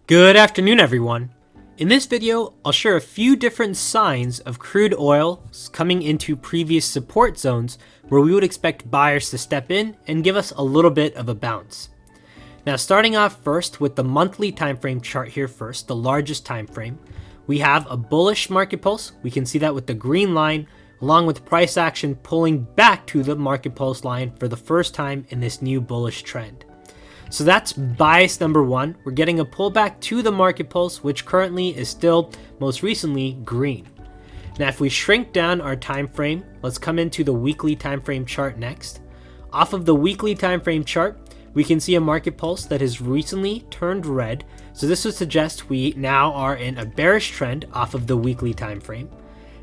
Good afternoon, everyone. In this video, I'll share a few different signs of crude oil coming into previous support zones where we would expect buyers to step in and give us a little bit of a bounce. Now, starting off first with the monthly time frame chart here first, the largest time frame, we have a bullish market pulse. We can see that with the green line, along with price action pulling back to the market pulse line for the first time in this new bullish trend. So that's bias number one. We're getting a pullback to the market pulse, which currently is still most recently green. Now, if we shrink down our time frame, let's come into the weekly time frame chart next. Off of the weekly time frame chart, we can see a market pulse that has recently turned red. So this would suggest we now are in a bearish trend off of the weekly time frame.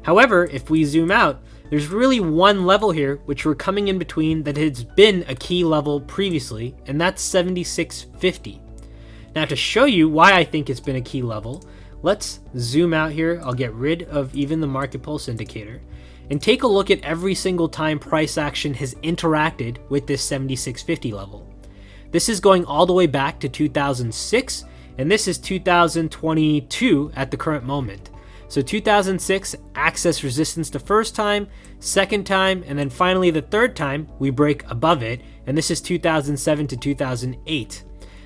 However, if we zoom out, there's really one level here which we're coming in between that has been a key level previously, and that's 76.50. Now, to show you why I think it's been a key level, let's zoom out here. I'll get rid of even the market pulse indicator and take a look at every single time price action has interacted with this 76.50 level. This is going all the way back to 2006, and this is 2022 at the current moment. So 2006, access resistance the first time, second time, and then finally the third time we break above it, and this is 2007 to 2008.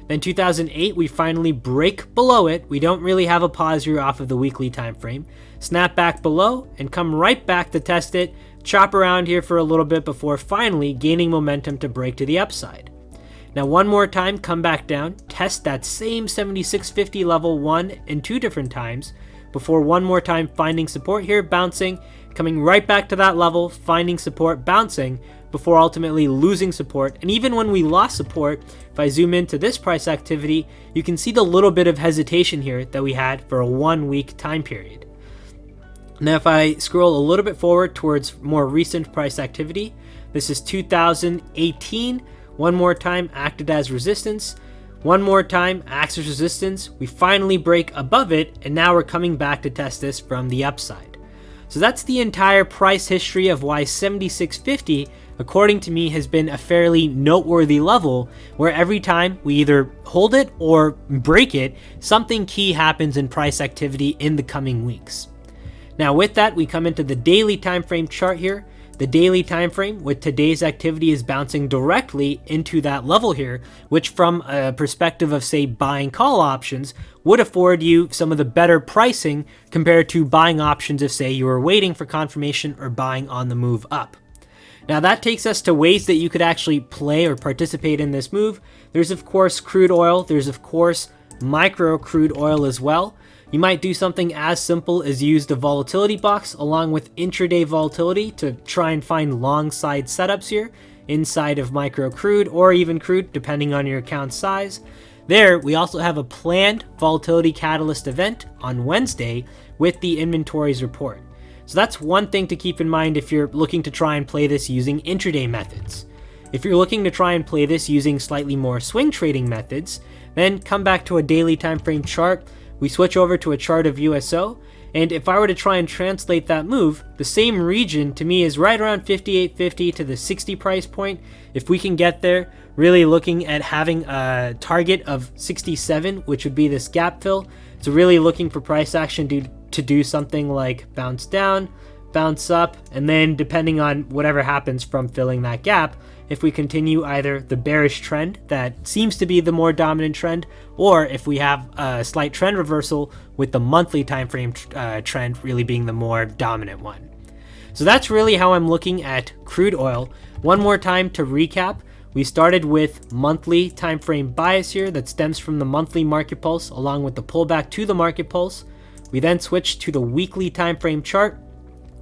Then 2008, we finally break below it. We don't really have a pause here off of the weekly time frame. Snap back below and come right back to test it, chop around here for a little bit before finally gaining momentum to break to the upside. Now, one more time, come back down, test that same 76.50 level one and two different times, before one more time finding support here, bouncing, coming right back to that level, finding support, bouncing, before ultimately losing support. And even when we lost support, if I zoom into this price activity, you can see the little bit of hesitation here that we had for a 1 week time period. Now, if I scroll a little bit forward towards more recent price activity, this is 2018, one more time acted as resistance. One more time, acts as resistance, we finally break above it, and now we're coming back to test this from the upside. So that's the entire price history of why 76.50, according to me, has been a fairly noteworthy level, where every time we either hold it or break it, something key happens in price activity in the coming weeks. Now with that, we come into the daily time frame chart here. The daily time frame with today's activity is bouncing directly into that level here, which from a perspective of, say, buying call options would afford you some of the better pricing compared to buying options if, say, you were waiting for confirmation or buying on the move up. Now that takes us to ways that you could actually play or participate in this move. There's of course crude oil, there's of course micro crude oil as well. You might do something as simple as use the Volatility Box along with intraday volatility to try and find long side setups here inside of micro crude or even crude, depending on your account size. There, we also have a planned volatility catalyst event on Wednesday with the inventories report. So that's one thing to keep in mind if you're looking to try and play this using intraday methods. If you're looking to try and play this using slightly more swing trading methods, then come back to a daily time frame chart. We switch over to a chart of USO, and if I were to try and translate that move, the same region to me is right around 58.50 to the 60 price point. If we can get there, really looking at having a target of 67, which would be this gap fill. So really looking for price action to do something like bounce down, bounce up, and then depending on whatever happens from filling that gap, if we continue either the bearish trend that seems to be the more dominant trend, or if we have a slight trend reversal with the monthly time frame trend really being the more dominant one. So that's really how I'm looking at crude oil. One more time to recap, we started with monthly time frame bias here that stems from the monthly market pulse along with the pullback to the market pulse. We then switched to the weekly time frame chart.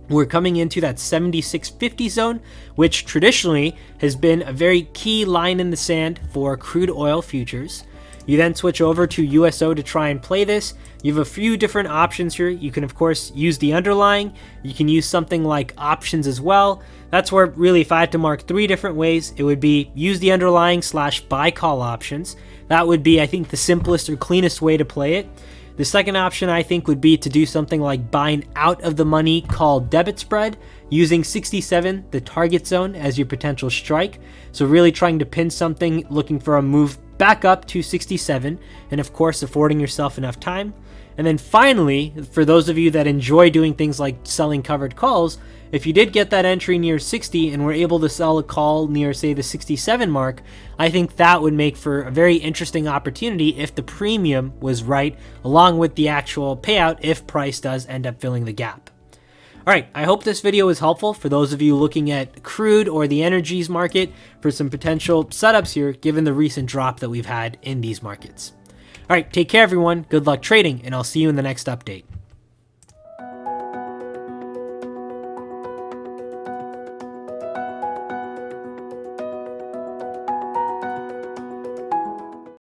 We're coming into that 76.50 zone, which traditionally has been a very key line in the sand for crude oil futures. You then switch over to USO to try and play this. You have a few different options here. You can, of course, use the underlying. You can use something like options as well. That's where really, if I had to mark three different ways, it would be use the underlying / buy call options. That would be, I think, the simplest or cleanest way to play it. The second option, I think, would be to do something like buying out of the money call debit spread, using 67, the target zone, as your potential strike. So really trying to pin something, looking for a move back up to 67, and of course affording yourself enough time. And then finally, for those of you that enjoy doing things like selling covered calls, if you did get that entry near 60 and were able to sell a call near, say, the 67 mark, I think that would make for a very interesting opportunity if the premium was right, along with the actual payout if price does end up filling the gap. Alright, I hope this video was helpful for those of you looking at crude or the energies market for some potential setups here, given the recent drop that we've had in these markets. Alright, take care everyone, good luck trading, and I'll see you in the next update.